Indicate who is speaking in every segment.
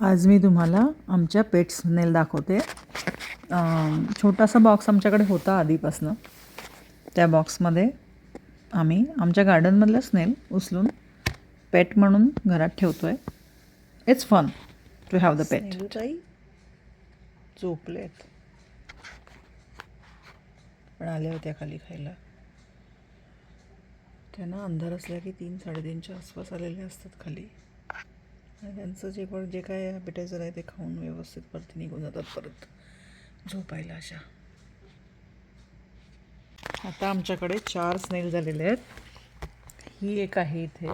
Speaker 1: आज मी तुम्हाला आमच्या पेट स्नेल दाखवते. छोटासा बॉक्स आमच्याकडे होता आधीपासनं. त्या बॉक्समध्ये आम्ही आमच्या गार्डनमधलं स्नेल उचलून पेट म्हणून घरात ठेवतो आहे. It's fun to have the pet.
Speaker 2: स्नेलूताई झोपलेत, पण आल्या होत्या खाली खायला. त्यांना अंधार असल्या की 3-3:30च्या आसपास आलेले असतात खाली, आणि त्यांचं जे काय ॲपेटायझर आहे ते खाऊन व्यवस्थित वरती निघून जातात परत झोपायला. अशा आता आमच्याकडे 4 स्नेल झालेले आहेत. ही एक आहे इथे,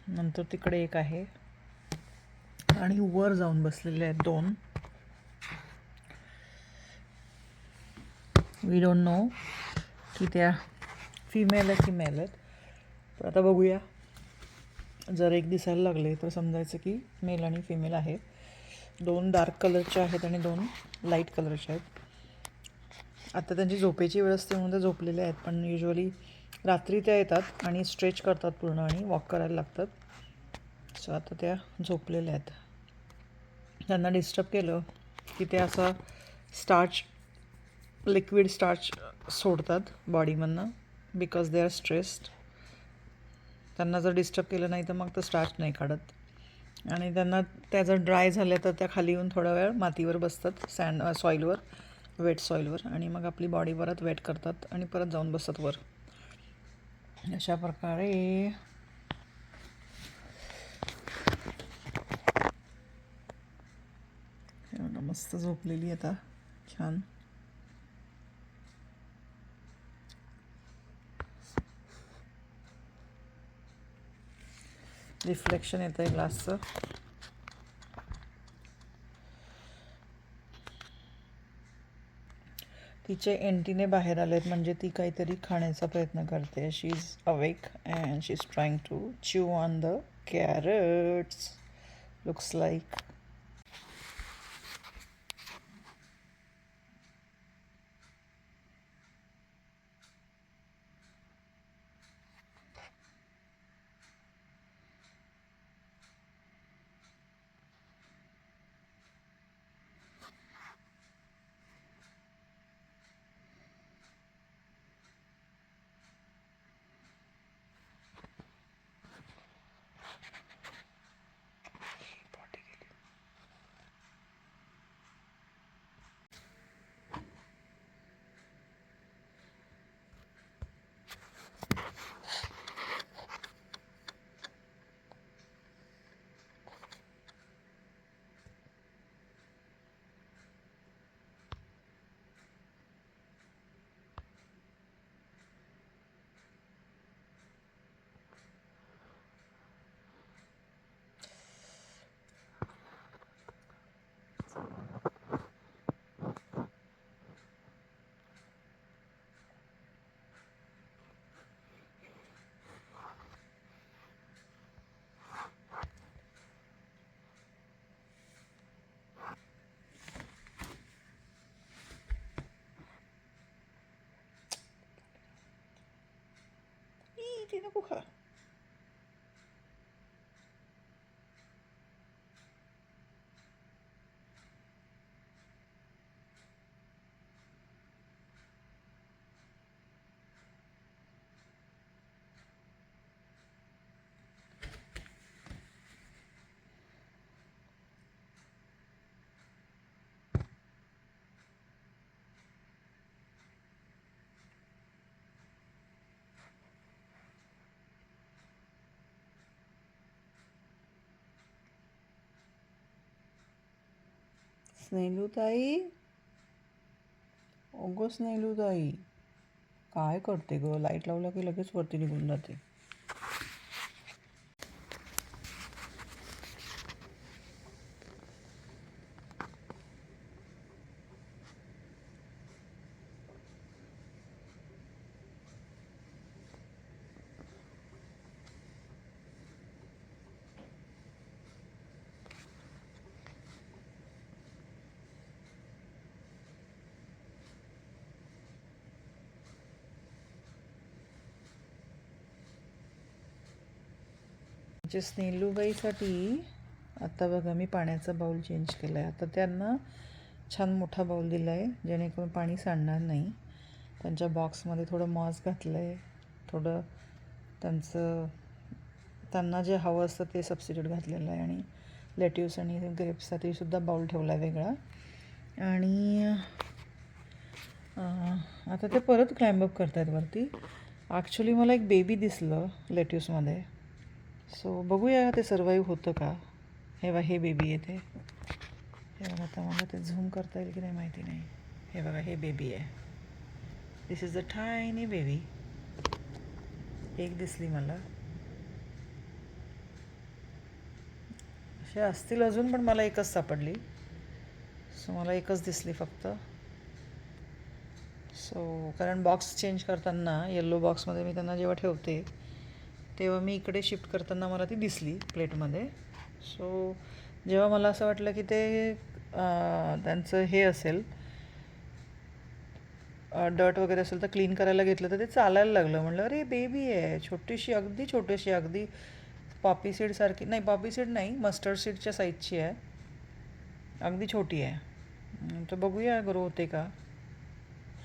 Speaker 2: नंतर तिकडे एक आहे, आणि वर जाऊन बसलेले आहेत 2. वी डोंट नो की त्या फिमेल आहे की मेल आहेत, पण आता बघूया. जर एक दिसायला लागले तर समजायचं की मेल आणि फिमेल आहे. 2 डार्क कलरचे आहेत आणि 2 लाईट कलरचे आहेत. आता त्यांची झोपेची वेळ असते म्हणून ते झोपलेले आहेत, पण युजली रात्री त्या येतात आणि स्ट्रेच करतात पूर्ण आणि वॉक करायला लागतात. सो आता त्या झोपलेल्या आहेत. त्यांना डिस्टर्ब केलं की ते असं लिक्विड स्टार्च सोडतात बॉडीमधनं, बिकॉज दे आर स्ट्रेस्ड. त्यांना जर डिस्टर्ब केलं नाही तर मग तर स्टार्च नाही काढत, आणि त्यांना त्या जर ड्राय झाल्या तर त्या खाली येऊन थोडा वेळ मातीवर बसतात, सॉईलवर, वेट सॉईलवर, आणि मग आपली बॉडी परत वेट करतात आणि परत जाऊन बसतात वर. अशा प्रकारे मस्त झोपलेली आता छान. रिफ्लेक्शन येतं आहे ग्लासचं. तिचे एंटीने बाहेर आलेत, म्हणजे ती काहीतरी खाण्याचा प्रयत्न करते. She is awake and she is trying to chew on the carrots, looks like. ती नको खा. स्नेलूताई, ओगो स्नेलूताई, काय करते ग? लाईट लावला की लगेच वरती निघून जाते. जे स्नेलूबाईसाठी आता बघा मी पाण्याचा बाऊल चेंज केला आहे. आता त्यांना छान मोठा बाऊल दिला आहे जेणेकरून पाणी सांडणार नाही. त्यांच्या बॉक्समध्ये थोडं मॉस घातलं आहे, थोडं त्यांना जे हवं असतं ते सबस्टिट्यूट घातलेलं आहे आणि लेट्यूस आणि ग्रेप्ससाठी सुद्धा बाऊल ठेवला आहे वेगळा. आणि आता ते परत क्लाइंब अप करत आहेत वरती. ॲक्च्युली मला एक बेबी दिसलं लेट्यूसमध्ये, सो बघूया ते सर्वाईव्ह होतं का. हे बघा हे बेबी आहे ते. हे बघा आता मला ते झूम करता येईल की नाही माहिती नाही. हे बघा हे बेबी आहे. दिस इज अ टायनी बेबी. एक दिसली मला. असे असतील अजून पण मला एकच सापडली. सो मला एकच दिसली फक्त. सो कारण बॉक्स चेंज करताना येल्लो बॉक्समध्ये मी त्यांना जेव्हा ठेवते तेव्हा मी इकडे शिफ्ट करताना मला ती दिसली प्लेटमध्ये. सो जेव्हा मला असं वाटलं की ते त्यांचं हे असेल डर्ट वगैरे असेल तर क्लीन करायला घेतलं तर ते चालायला लागलं. म्हटलं अरे बेबी आहे छोटीशी, अगदी छोटीशी, अगदी पॉपी सीडसारखी नाही, पॉपी सीड नाही, मस्टर्ड सीडच्या साईजची आहे, अगदी छोटी आहे. तर बघूया ग्रो होते का.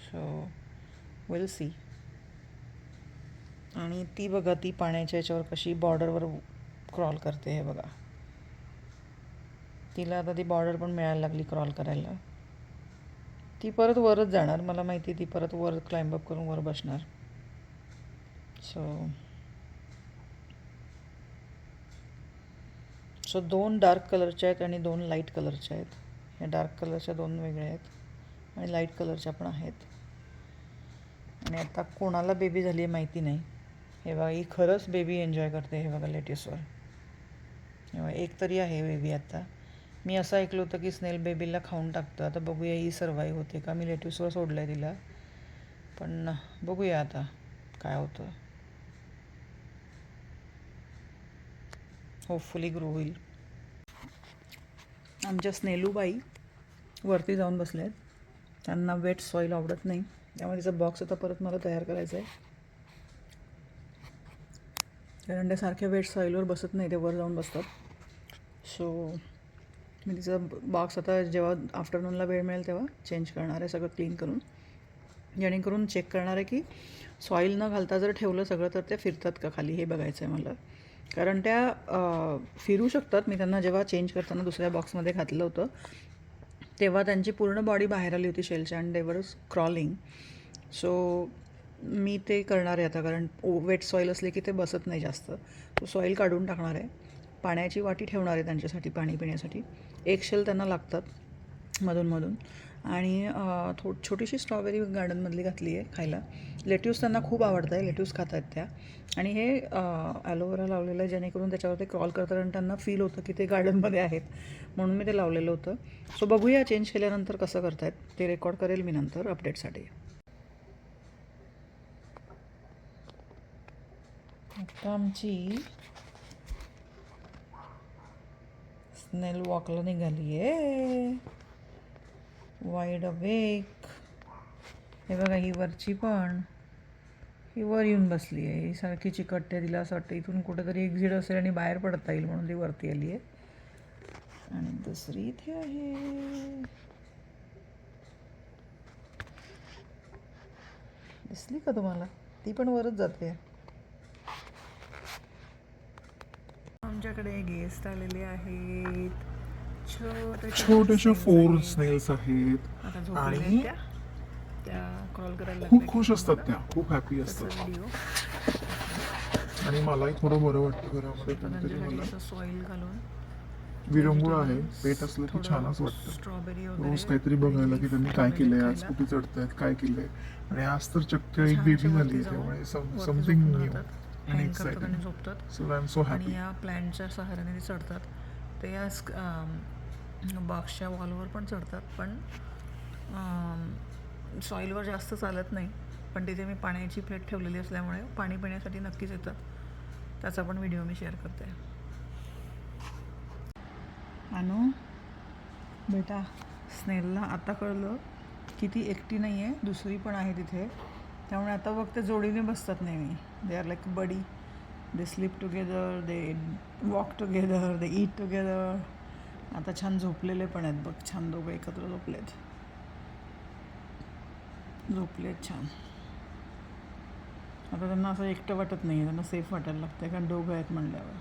Speaker 2: So will see. आणि ती बघा ती पाण्याच्या याच्यावर कशी बॉर्डरवर क्रॉल करते. हे बघा तिला आता ती बॉर्डर पण मिळायला लागली क्रॉल करायला. ती परत वरच जाणार, मला माहिती ती परत वर क्लाइंब अप करून वर बसणार. सो 2 डार्क कलरच्या आहेत आणि 2 लाईट कलरच्या आहेत. ह्या डार्क कलरच्या 2 वेगळ्या आहेत आणि लाईट कलरच्या पण आहेत. आणि आता कोणाला बेबी झाली आहे माहिती नाही. हे बघा ही खरंच बेबी एन्जॉय करते. हे बघा लेटेस्टवर हे बघा एक तरी आहे बेबी. आता मी असं ऐकलं होतं की स्नेल बेबीला खाऊन टाकतं. आता बघूया ही सर्वाईव्ह होते का. मी लेट्यूसवर सोडलं आहे तिला, पण बघूया आता काय होतं. होपफुली ग्रो होईल. आमच्या स्नेलूबाई वरती जाऊन बसले आहेत. त्यांना वेट सॉईल आवडत नाही, त्यामुळे तिचा बॉक्स आता परत मला तयार करायचा आहे. कारण ते सारख्या वेट सॉईलवर बसत नाही, ते वर जाऊन बसतात. सो मी तिचा बॉक्स आता जेव्हा आफ्टरनूनला वेळ मिळेल तेव्हा चेंज करणार आहे, सगळं क्लीन करून, जेणेकरून चेक करणार आहे की सॉईल न घालता जर ठेवलं सगळं तर ते फिरतात का खाली, हे बघायचं आहे मला. कारण त्या फिरू शकतात. मी त्यांना जेव्हा चेंज करताना दुसऱ्या बॉक्समध्ये घातलं होतं तेव्हा त्यांची पूर्ण बॉडी बाहेर आली होती शेलच्या आणि देवर क्रॉलिंग. सो मी ते करणार आहे आता, कारण वेट सॉईल असले की ते बसत नाही जास्त. तो सॉईल काढून टाकणार आहे. पाण्याची वाटी ठेवणार आहे त्यांच्यासाठी, पाणी पिण्यासाठी. एक शेल त्यांना लागतात मधून आणि छोटीशी स्ट्रॉबेरी गार्डनमधली घातली आहे खायला. लेट्यूस त्यांना खूप आवडतं आहे, लेट्यूस खात आहेत त्या. आणि हे ॲलोवेरा लावलेलं आहे जेणेकरून त्याच्यावर ते क्रॉल करतात आणि त्यांना फील होतं की ते गार्डनमध्ये आहेत, म्हणून मी ते लावलेलं होतं. सो बघूया चेंज केल्यानंतर कसं करतायत ते रेकॉर्ड करेल मी नंतर अपडेटसाठी. आता आमची स्नेल वॉकला निघाली आहे, वाईड अवेक. हे बघा ही वरची पण, ही वर येऊन बसली आहे. ही सारखी चिकटते, तिला असं वाटतं इथून कुठेतरी एक्झिट असेल आणि बाहेर पडता येईल म्हणून ती वरती आली आहे. आणि दुसरी इथे आहे, दिसली का तुम्हाला. ती पण वरच जाते. आमच्याकडे गेस्ट आलेले आहेत,
Speaker 3: छोट्याशा 4 स्नेल्स आहेत आणि
Speaker 2: त्या क्रॉल करायला
Speaker 3: खूप खुश असतात, त्या खूप हॅपी असतात.
Speaker 2: व्हिडिओ.
Speaker 3: आणि मलाही थोडं बरं वाटतं घरामध्ये कोणतरी मला
Speaker 2: सॉईल घालून
Speaker 3: विरंगुळ आहे. पेट असलं की छानच वाटतं.
Speaker 2: स्ट्रॉबेरी
Speaker 3: रोज काहीतरी बघायला की त्यांनी काय केलंय, आज कुठे चढतायत, काय केलंय. आणि आज तर चक्क एक बेबी झाली, त्यामुळे समथिंग न्यू आणि exciting. So I am so happy.
Speaker 2: आणि या प्लॅनच्या सहाऱ्याने ते चढतात. ते या बॉक्सच्या वॉलवर पण चढतात, पण सॉईलवर जास्त चालत नाही. पण तिथे मी पाण्याची प्लेट ठेवलेली असल्यामुळे पाणी पिण्यासाठी नक्कीच येतात. त्याचा पण व्हिडिओ मी शेअर करते. अनु बेटा, स्नेलला आता कळलं की ती एकटी नाही आहे, दुसरी पण आहे तिथे. त्यामुळे आता फक्त जोडीने बसतात नेहमी. They are like buddy they sleep together, they walk together, they eat together. आता छान झोपलेले पण आहेत बघ, छान दोघं एकत्र झोपलेत छान. आता त्यांना असं एकटं वाटत नाही, त्यांना सेफ वाटायला लागतं कारण दोघं आहेत म्हणल्यावर.